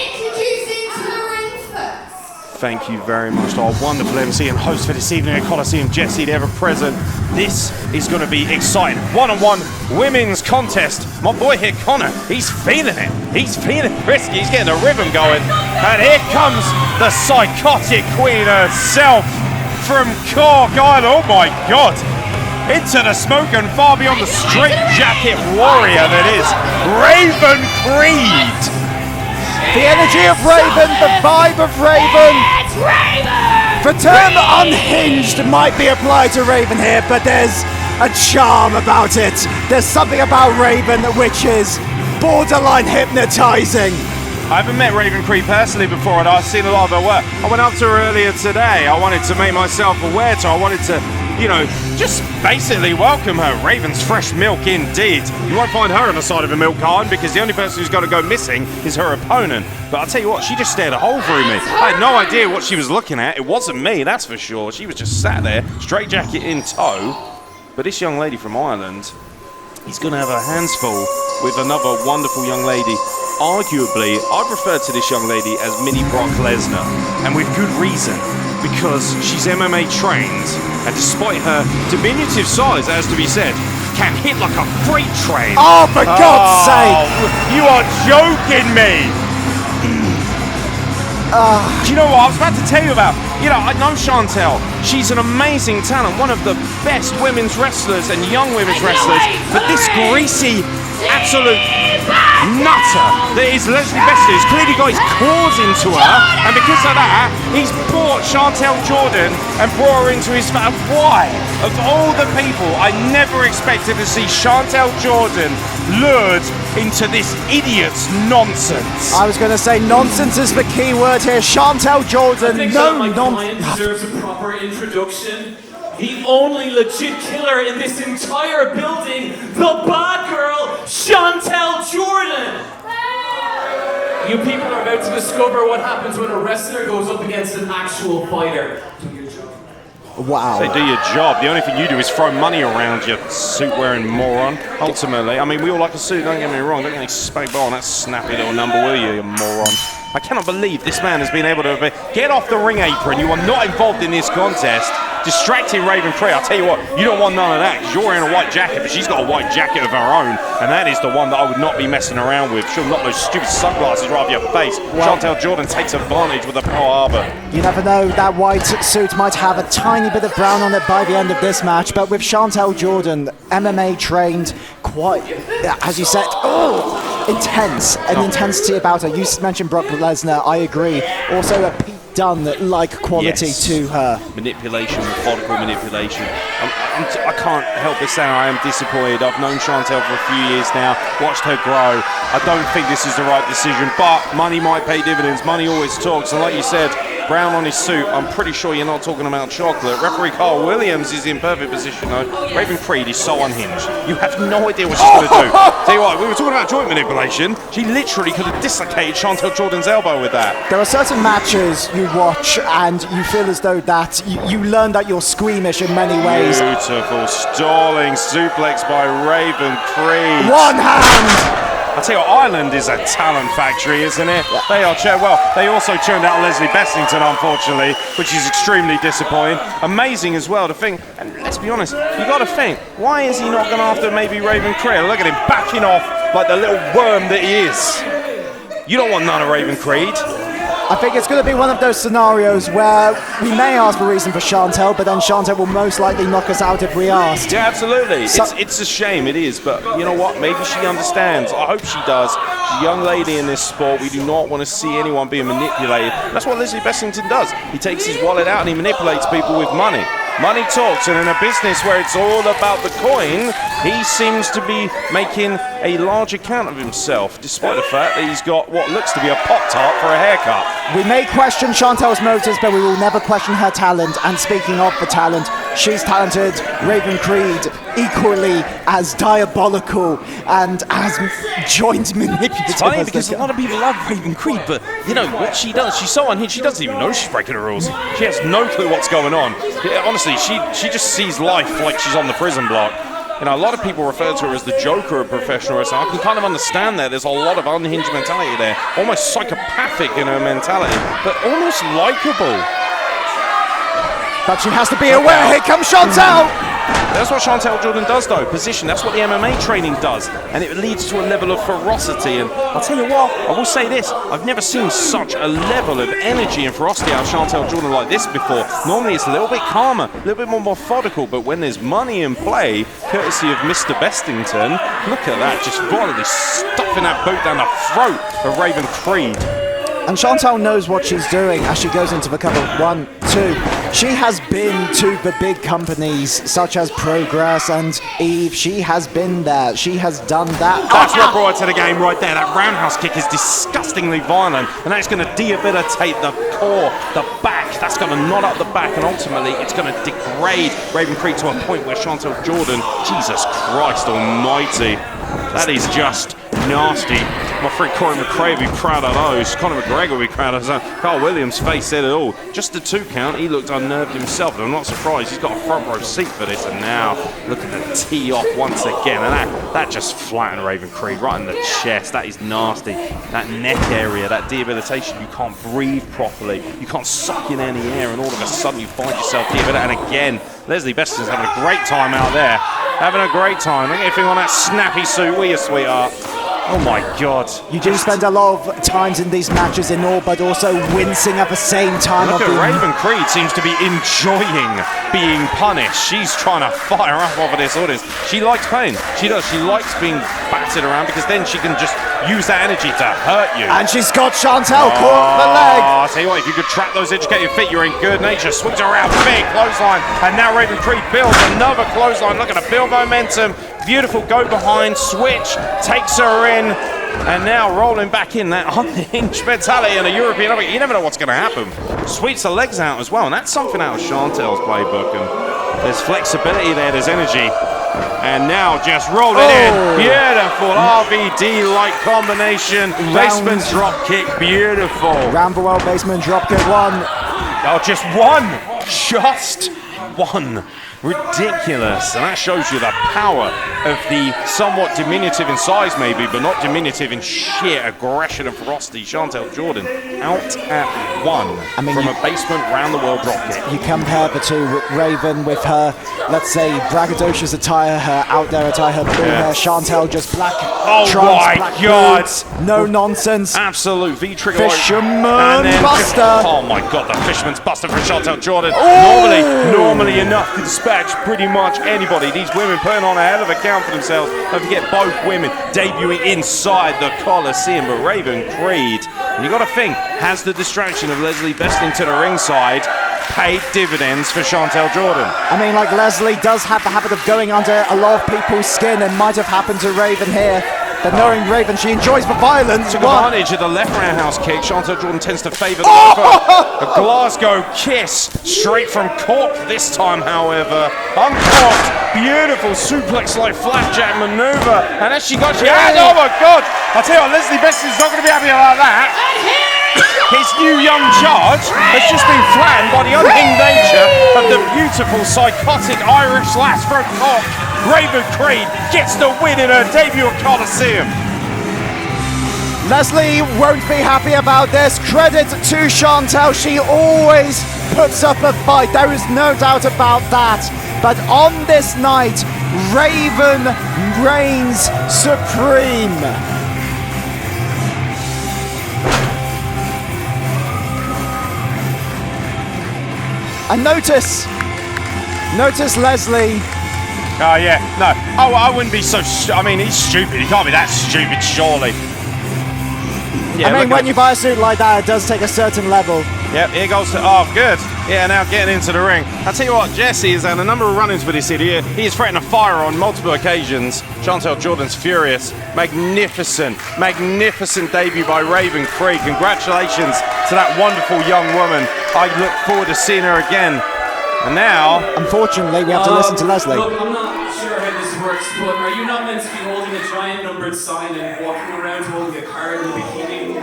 Introducing to the ring first. Thank you very much to our wonderful MC and host for this evening at Coliseum, Jessie, the ever-present. This is going to be exciting. One-on-one women's contest. My boy here, Connor, he's feeling it. He's feeling frisky. He's getting a rhythm going. And here comes the psychotic queen herself from Cork Island. Oh my God. Into the smoke and far beyond the straight jacket warrior that is Raven Creed. The energy of Raven, the vibe of Raven. It's Raven! The term unhinged might be applied to Raven here, but there's a charm about it. There's something about Raven which is borderline hypnotizing. I haven't met Raven Creed personally before, and I've seen a lot of her work. I went up to her earlier today. I wanted to make myself aware to her. I wanted to, you know, just basically welcome her. Raven's fresh milk indeed. You won't find her on the side of a milk carton because the only person who's going to go missing is her opponent. But I'll tell you what, she just stared a hole through me. I had no idea what she was looking at. It wasn't me, that's for sure. She was just sat there, straight jacket in tow. But this young lady from Ireland, he's going to have her hands full with another wonderful young lady. Arguably, I'd refer to this young lady as mini Brock Lesnar, and with good reason, because she's MMA trained, and despite her diminutive size, as to be said, can hit like a freight train. Oh, for God's sake! You are joking me! Do you know what I was about to tell you about? You know, I know Chantal. She's an amazing talent, one of the best women's wrestlers and young women's wrestlers. But this greasy, absolute nutter that is Leslie Bester has clearly got his claws into her, and because of that, he's brought Chantal Jordan and brought her into his family. Why? Of all the people, I never expected to see Chantal Jordan lured into this idiot's nonsense. I was going to say nonsense is the key word here. Chantal Jordan, I think no my client nonsense. deserves a proper introduction. The only legit killer in this entire building, the bad girl, Chantal Jordan. You people are about to discover what happens when a wrestler goes up against an actual fighter. Do your job. Wow. They do your job. The only thing you do is throw money around, you suit-wearing moron. Ultimately, I mean, we all like a suit, don't get me wrong. Don't get me spanked on that snappy little number, will you moron? I cannot believe this man has been able to get off the ring apron. You are not involved in this contest. Distracting Raven Creed. I'll tell you what, you don't want none of that because you're wearing a white jacket, but she's got a white jacket of her own, and that is the one that I would not be messing around with. She'll knock those stupid sunglasses right off your face. Well, Chantal Jordan takes advantage with a Pearl Harbor. You never know, that white suit might have a tiny bit of brown on it by the end of this match, but with Chantal Jordan, MMA trained, quite, as you said, intense, an intensity about her. You mentioned Brock Lesnar, I agree. Also a Pete Dunne-like quality to her. Manipulation, methodical manipulation. I can't help but say I am disappointed. I've known Chantal for a few years now, watched her grow. I don't think this is the right decision, but money might pay dividends. Money always talks, and like you said, brown on his suit, I'm pretty sure you're not talking about chocolate. Referee Carl Williams is in perfect position though. Raven Creed is so unhinged. You have no idea what she's going to do. Tell you what, we were talking about joint manipulation. She literally could have dislocated Chantal Jordan's elbow with that. There are certain matches you watch and you feel as though that you learn that you're squeamish in many ways. Beautiful stalling suplex by Raven Creed. One hand! I tell you what, Ireland is a talent factory, isn't it? Yeah. They are, well, they also churned out Leslie Bestington, unfortunately, which is extremely disappointing. Amazing as well to think, and let's be honest, you got to think, why is he not going after maybe Raven Creed? Look at him backing off like the little worm that he is. You don't want none of Raven Creed. I think it's going to be one of those scenarios where we may ask for reason for Chantal, but then Chantal will most likely knock us out if we ask. Yeah, absolutely. It's a shame, it is, but you know what? Maybe she understands. I hope she does. She's a young lady in this sport. We do not want to see anyone being manipulated. That's what Leslie Bestington does. He takes his wallet out and he manipulates people with money. Money talks, and in a business where it's all about the coin, he seems to be making a large account of himself, despite the fact that he's got what looks to be a Pop-Tart for a haircut. We may question Chantal's motives, but we will never question her talent. And speaking of the talent, she's talented. Raven Creed, equally as diabolical and as joint manipulative. It's funny because a lot of people love Raven Creed, but you know what she does? She's so unhinged. She doesn't even know she's breaking the rules. She has no clue what's going on. Honestly, she just sees life like she's on the prison block. You know, a lot of people refer to her as the Joker of professional wrestling. I can kind of understand that. There's a lot of unhinged mentality there, almost psychopathic in her mentality, but almost likable. But she has to be aware. Here comes Chantal. That's what Chantal Jordan does, though. Position. That's what the MMA training does, and it leads to a level of ferocity. And I'll tell you what, I will say this: I've never seen such a level of energy and ferocity out of Chantal Jordan like this before. Normally, it's a little bit calmer, a little bit more methodical. But when there's money in play, courtesy of Mr. Bestington, look at that, just violently stuffing that boot down the throat of Raven Creed. And Chantal knows what she's doing as she goes into the cover. 1, 2. She has been to the big companies such as Progress and Eve. She has been there. She has done that. That's what brought her to the game right there. That roundhouse kick is disgustingly violent, and that's going to debilitate the core, the back. That's going to knot up the back, and ultimately it's going to degrade Raven Creed to a point where Chantal Jordan, Jesus Christ almighty, that is just nasty. My friend Corey McRae would be proud of those. Conor McGregor would be proud of those. Carl Williams' face said it all. Just the 2 count, he looked unnerved himself. And I'm not surprised. He's got a front row seat for this. And now, look at the tee off once again. And that just flattened Raven Creed right in the chest. That is nasty. That neck area, that debilitation. You can't breathe properly. You can't suck in any air. And all of a sudden, you find yourself debilitated. And again, Leslie Beston's having a great time out there. Having a great time. Look at everything on that snappy suit. Will you, sweetheart? Oh my God. You do spend a lot of times in these matches in awe, but also wincing at the same time. Look at Raven Creed seems to be enjoying being punished. She's trying to fire up over this audience. She likes pain. She does. She likes being battered around because then she can just use that energy to hurt you. And she's got Chantal caught the leg. I'll tell you what, if you could trap those educated feet, you're in good nature. Swings around, big clothesline, and now Raven Creed builds another clothesline. Look at her build momentum. Beautiful go behind, switch, takes her in, and now rolling back in that unhinged mentality in a European. You never know what's going to happen. Sweeps the legs out as well, and that's something out of Chantal's playbook. And there's flexibility there, there's energy. And now just rolling in. Beautiful RVD-like combination. Basement drop kick, beautiful. Round the world basement drop kick 1. Oh, just one. Just one. Ridiculous. And that shows you the power of the somewhat diminutive in size maybe, but not diminutive in sheer aggression and ferocity. Chantal Jordan out at 1 from a basement round the world drop kick. You compare the two, Raven with her, let's say, braggadocious attire, her out there attire, her blue hair, Chantal just black trunks, black boots, no nonsense. Absolute V-trigger. Fisherman Buster. Oh my God, the Fisherman's Buster for Chantal Jordan. Normally enough to dispatch pretty much anybody. These women putting on a hell of a count for themselves. Don't forget both women debuting inside the Coliseum. But Raven Creed, and you got to think, has the distraction of Leslie Besting to the ringside paid dividends for Chantal Jordan? I mean, like, Leslie does have the habit of going under a lot of people's skin, and might have happened to Raven here. But knowing Raven, she enjoys the violence. Took advantage of the left roundhouse kick. Chantal Jordan tends to favour a Glasgow kiss straight from Cork this time, however. Uncorked, beautiful suplex-like flapjack maneuver. And as she got, oh my God! I'll tell you what, Leslie Beston's not going to be happy about that. His new young charge has just been flattened by the unhinged nature of the beautiful, psychotic Irish lass from Cork. Raven Creed gets the win in her debut at Coliseum. Leslie won't be happy about this. Credit to Chantal. She always puts up a fight. There is no doubt about that. But on this night, Raven reigns supreme. And notice Leslie. Oh yeah, no. Oh, I wouldn't be so. I mean, he's stupid. He can't be that stupid, surely. Yeah, I mean, when you buy a suit like that, it does take a certain level. Yep, here goes to. Oh, good. Yeah, now getting into the ring. I'll tell you what, Jesse has had a number of run-ins with this idiot. He has threatened a fire on multiple occasions. Chantal Jordan's furious. Magnificent debut by Raven Creed. Congratulations to that wonderful young woman. I look forward to seeing her again. And now, unfortunately, we have to listen to Leslie. Look, I'm not sure how this works, but are you not meant to be holding a giant numbered sign and walking around holding a card in the bikini?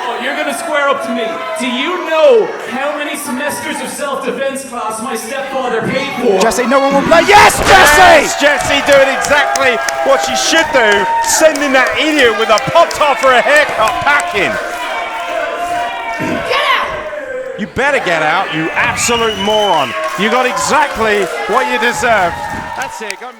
Oh, you're going to to square up to me. Do you know how many semesters of self-defense class my stepfather paid for? Jesse, no one will play. Yes, Jesse! Yes, Jesse doing exactly what she should do, sending that idiot with a pop-top for a haircut packing. Get out! You better get out, you absolute moron. You got exactly what you deserve. That's it. Go